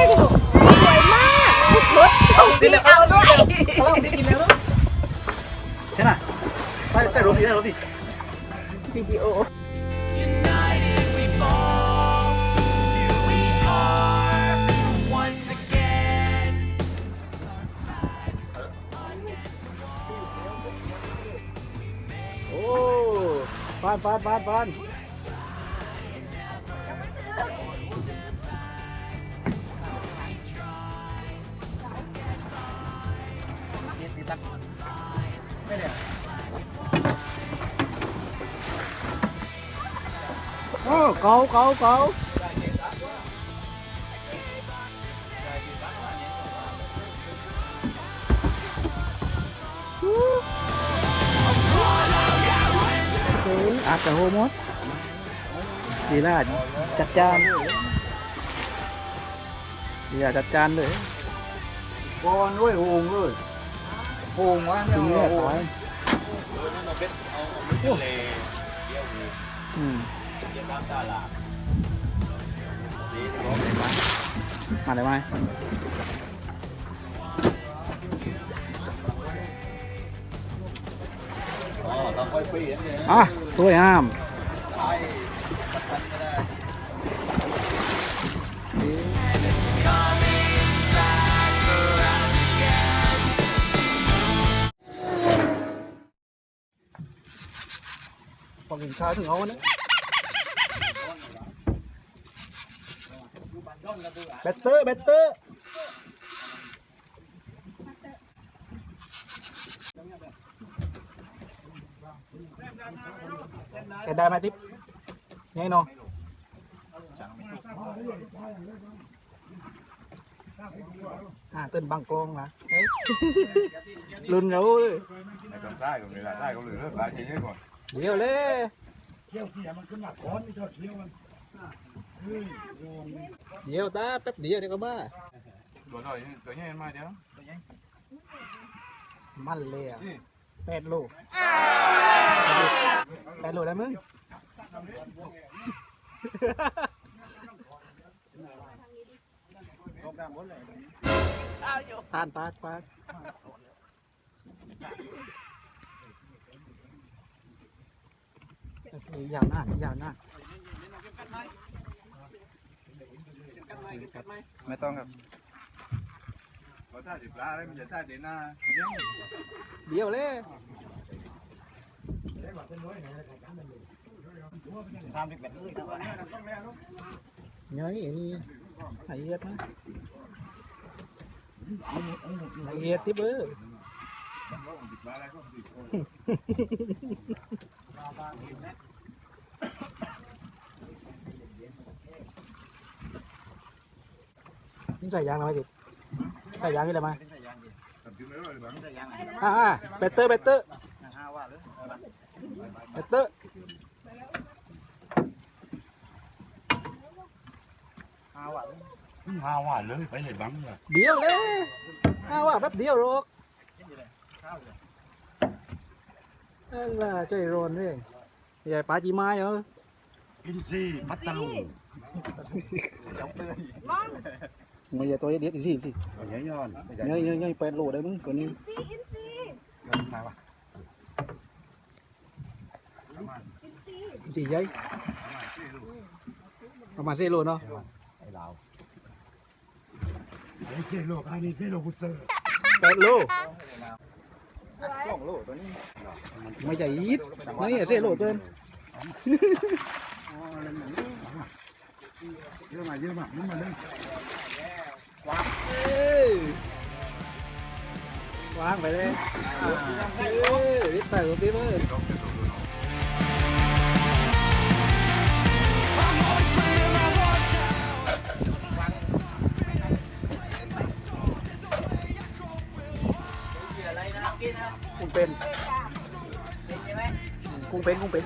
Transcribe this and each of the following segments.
สวยมากรถดีเอาด้วยกินแล้วใช่ไหมใส่รถดิวิดีโอโอ้ปานโอ้เก่าอาจจะโฮมดดีล่ะจัดจานดีล่ะจัดจานเลยก้อนด้วยโฮงเลยโฮงวะเนี่ยโฮงมาได้ไหมอ่ะสวยงามพอกินข้าวถึงเอาเนี่ยเบตเตอร์แกได้ไหมติ๊บไงน้องต้นบังกลองนะลุนรู้เลยได้ก็ไม่ได้ก็เลยเลิกได้ทีนี้ก่อนเดี๋ยวเลยเที่ยวเสียมันขึ้นมาก้อนนี่เที่ยวมันเดี๋ยวตาแป๊บเดียวเดี๋ยวก็มาตัวนี้มาเดี๋ยวมันเลยอ่ะ8 โลแล้วมึงปานยาวหน้าไม่ต้องครับเราท่าดิบปลาเลยมันจะท่าเดินหน้าเดี๋ยวเลยnhớ vậy đi thầy hết á thầy hết tiếp ư những sợi giang nào mày sợi giang cái là mày better better 5 วันเลยไปเลยบังเลยเดี๋ยวเลย5 วันแป๊บเดียวหรอกนั่นล่ะใจร้อนเลยใหญ่ปลาจีไม้เหรออินซีพัทลุงมันใหญ่ตัวเด็ดสิใหญ่ย้อนใหญ่8 โลได้มึงตัวนี้อินซีใหญ่ประมาณ4 โลเนาะ4 โลอันนี้4 โลกุเตอร์8 โล2 โลตัวนี้ไม่ใช่ยิดนี่4 โลตัวเยอะมากมันมาเลยว างไปเลยวิทย์ใส่ตัวนี้เลยกุ้งเป็น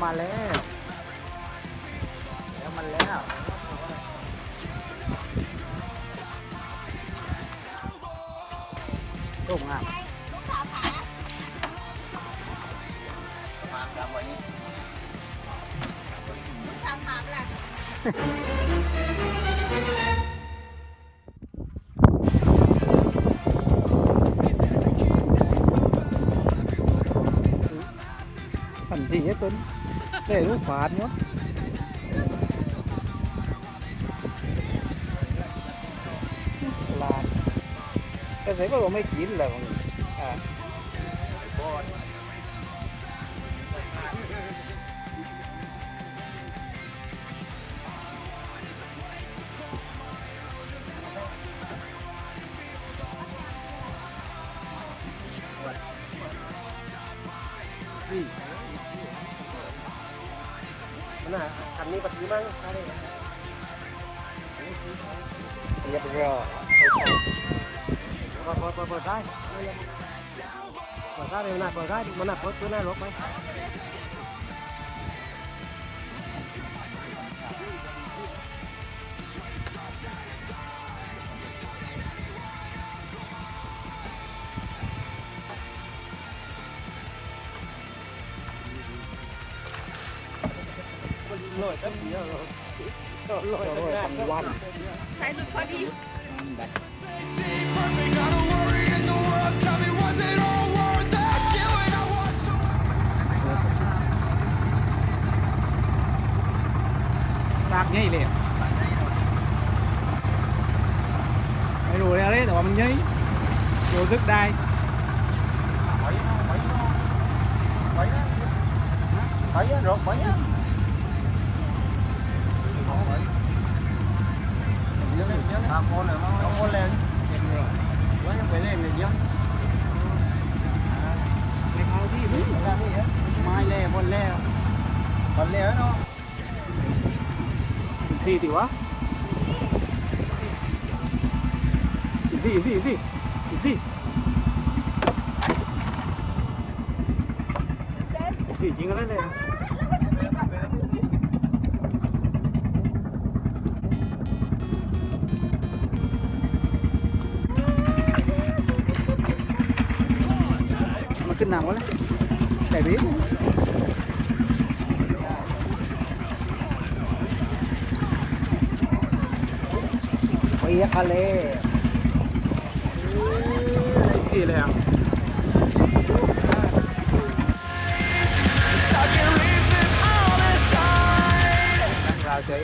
มาแล้วมันแล้วโอ้งามทำgì hết Tuấn để lúc phạt nhá làm cái thấy có mấy kín là à Nah, kami berdua kali ya. Iya bro. Bờ gai. Bờ gai đây nè, bờ gai mà nè, bữa nay lột mày. Lội tất nhiên rồi. Lội tất nhiên. Sai được qua đi. Đạp nhảy liền.ไม่รู้แล้วแต่ว่ามันnhảy. Vô rất đai. Bảy á, rột bảy á. Con này nó con lên. Quá nó phải lên này chứ. Cái thao đi biết Ra đi á. mai lè con lè. Còn leo nó. Gì thì quá. Gì. Gì chính là đây. Màขึ้นน้ำวะเลยแต่ดีไปทะเลที่เลยอ่ะเราใช้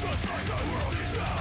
Just like the world is now.